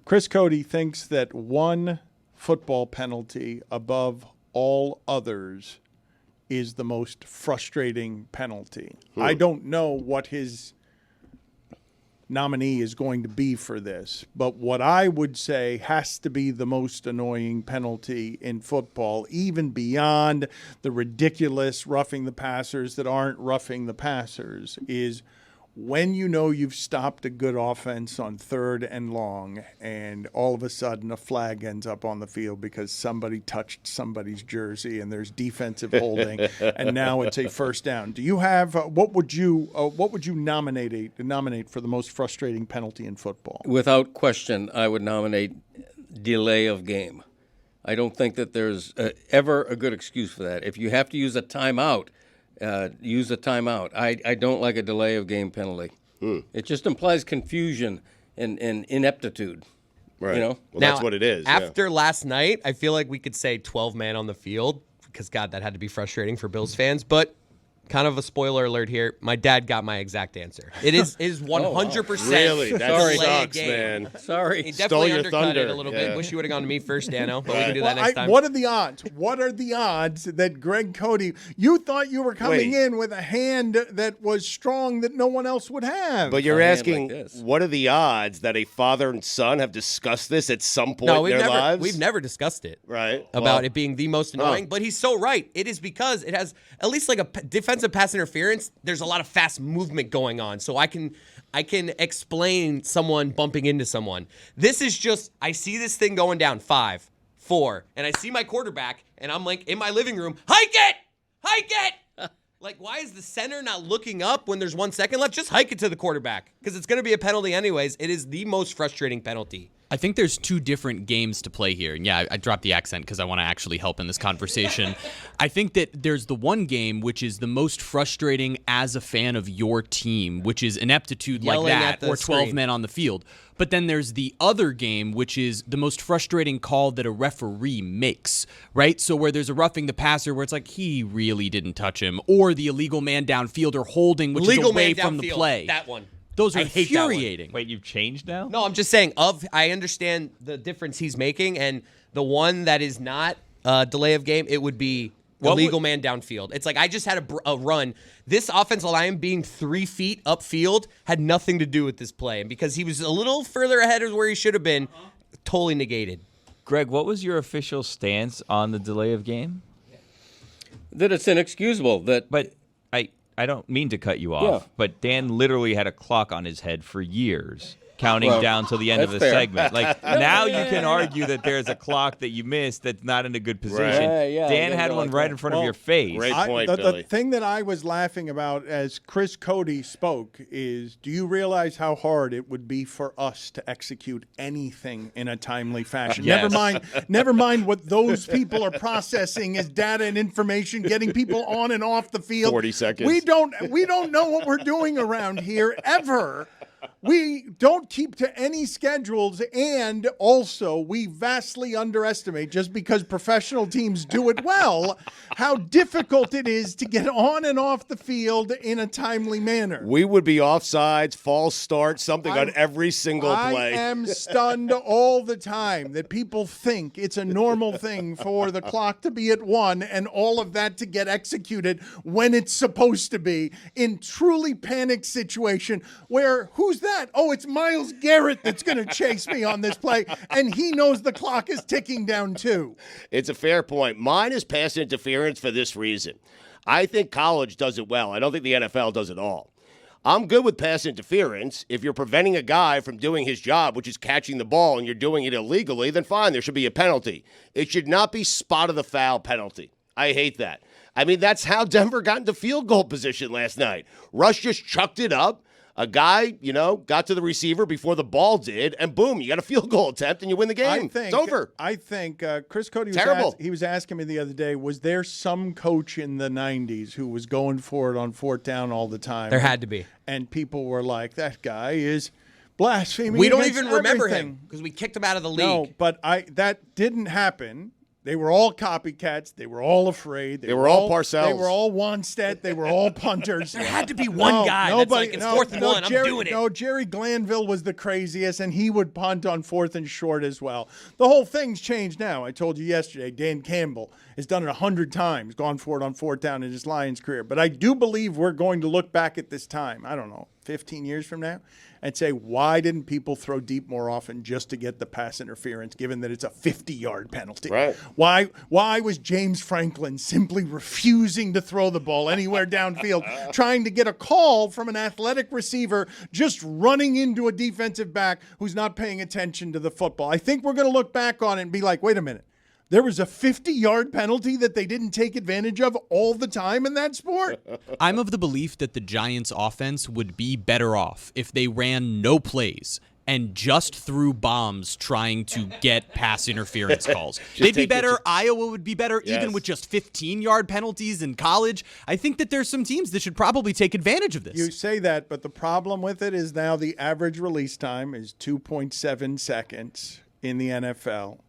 Chris Cody thinks that one football penalty above all others is the most frustrating penalty. I don't know what his nominee is going to be for this, but what I would say has to be the most annoying penalty in football, even beyond the ridiculous roughing the passers that aren't roughing the passers, is when you know you've stopped a good offense on 3rd and long and all of a sudden a flag ends up on the field because somebody touched somebody's jersey and there's defensive holding and now it's a first down. Do you have what would you nominate for the most frustrating penalty in football? Without question, I would nominate delay of game. I don't think that there's ever a good excuse for that. If you have to use a timeout, use a timeout. I don't like a delay of game penalty. It just implies confusion and ineptitude. Right. You know? Well, Now, that's what it is. After last night, I feel like we could say 12 man on the field because, God, that had to be frustrating for Bills fans. But kind of a spoiler alert here. My dad got my exact answer. It is 100%. Really? That delay sucks, game. man. Sorry. He Stole definitely your undercut thunder. it a little bit. Wish you would have gone to me first, Dano, but we Right. can do that next time. What are the odds? What are the odds that Greg Cody, you thought you were coming Wait. in with a hand that was strong that no one else would have? But you're A hand asking, like this. what are the odds that a father and son have discussed this at some point No, in their lives? we've never discussed it. Right. About Well, it being the most annoying, but he's so right. It is because it has at least like a defensive pass interference. There's a lot of fast movement going on, so I can explain someone bumping into someone. This is just I see this thing going down 5, 4, and I see my quarterback, and I'm like in my living room, hike it. Like, why is the center not looking up when there's 1 second left? Just hike it to the quarterback because it's going to be a penalty anyways. It is the most frustrating penalty. I think there's two different games to play here. And yeah, I dropped the accent because I want to actually help in this conversation. I think that there's the one game which is the most frustrating as a fan of your team, which is ineptitude Yelling like at that the or 12 screen. men on the field. But then there's the other game, which is the most frustrating call that a referee makes, right? So where there's a roughing the passer where it's like, he really didn't touch him, or the illegal man downfield or holding, which is away from the play. That one. Those are I hate that one. infuriating. Wait, you've changed now? No, I'm just saying. I understand the difference he's making, and the one that is not delay of game, it would be illegal man downfield. It's like I just had a run. This offensive line being 3 feet upfield had nothing to do with this play, and because he was a little further ahead of where he should have been, totally negated. Greg, what was your official stance on the delay of game? That it's inexcusable. But I don't mean to cut you off, Yeah. but Dan literally had a clock on his head for years, counting Well, down till the end of the that's fair. segment. Like now you can argue that there's a clock that you missed that's not in a good position. Right. Yeah, Dan I had go one like right that. in front of your face. Great point, the Billy. thing that I was laughing about as Chris Cody spoke is, do you realize how hard it would be for us to execute anything in a timely fashion? Yes. Never mind what those people are processing as data and information, getting people on and off the field. 40 seconds. We don't know what we're doing around here ever. We don't keep to any schedules, and also we vastly underestimate, just because professional teams do it well, how difficult it is to get on and off the field in a timely manner. We would be offsides, false start, something on every single play. I am stunned all the time that people think it's a normal thing for the clock to be at 1 and all of that to get executed when it's supposed to be in truly panicked situation where who's that? Oh, it's Myles Garrett that's going to chase me on this play, and he knows the clock is ticking down too. It's a fair point. Mine is pass interference for this reason. I think college does it well. I don't think the NFL does it all. I'm good with pass interference. If you're preventing a guy from doing his job, which is catching the ball, and you're doing it illegally, then fine, there should be a penalty. It should not be spot of the foul penalty. I hate that. I mean, that's how Denver got into field goal position last night. Rush just chucked it up. A guy, got to the receiver before the ball did, and boom, you got a field goal attempt, and you win the game. It's over. I think Chris Cody was asking me the other day, was there some coach in the 90s who was going for it on 4th down all the time? There had to be. And people were like, that guy is blaspheming. We don't against even remember everything. him because we kicked him out of the league. No, but that didn't happen. They were all copycats. They were all afraid. They were all Parcells. They were all Wanstead. They were all punters. There had to be one guy that's like, it's 4th and 1, I'm doing it. No, Jerry Glanville was the craziest, and he would punt on 4th and short as well. The whole thing's changed now. I told you yesterday, Dan Campbell has done it 100 times, gone for it on 4th down in his Lions career. But I do believe we're going to look back at this time, I don't know, 15 years from now, and say, why didn't people throw deep more often just to get the pass interference, given that it's a 50-yard penalty? Right. Why was James Franklin simply refusing to throw the ball anywhere downfield, trying to get a call from an athletic receiver just running into a defensive back who's not paying attention to the football? I think we're going to look back on it and be like, wait a minute. There was a 50-yard penalty that they didn't take advantage of all the time in that sport? I'm of the belief that the Giants' offense would be better off if they ran no plays and just threw bombs trying to get pass interference calls. They'd be better. Iowa would be better, even with just 15-yard penalties in college. I think that there's some teams that should probably take advantage of this. You say that, but the problem with it is now the average release time is 2.7 seconds in the NFL.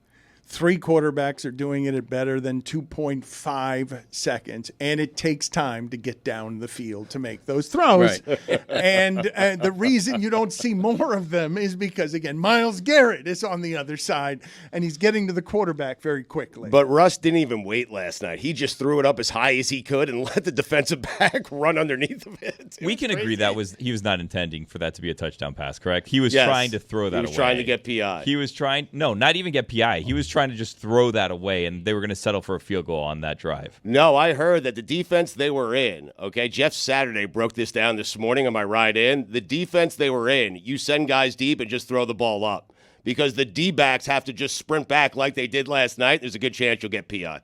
3 quarterbacks are doing it at better than 2.5 seconds, and it takes time to get down the field to make those throws. Right. And the reason you don't see more of them is because, again, Myles Garrett is on the other side, and he's getting to the quarterback very quickly. But Russ didn't even wait last night. He just threw it up as high as he could and let the defensive back run underneath of it. We can agree that he was not intending for that to be a touchdown pass, correct? He was Yes. trying to throw that away. He was trying to get PI. He was trying – no, not even get PI. He was trying to just throw that away, and they were going to settle for a field goal on that drive. No, I heard that the defense they were in, okay, Jeff Saturday broke this down this morning on my ride in. The defense they were in, you send guys deep and just throw the ball up because the D-backs have to just sprint back like they did last night. There's a good chance you'll get PI.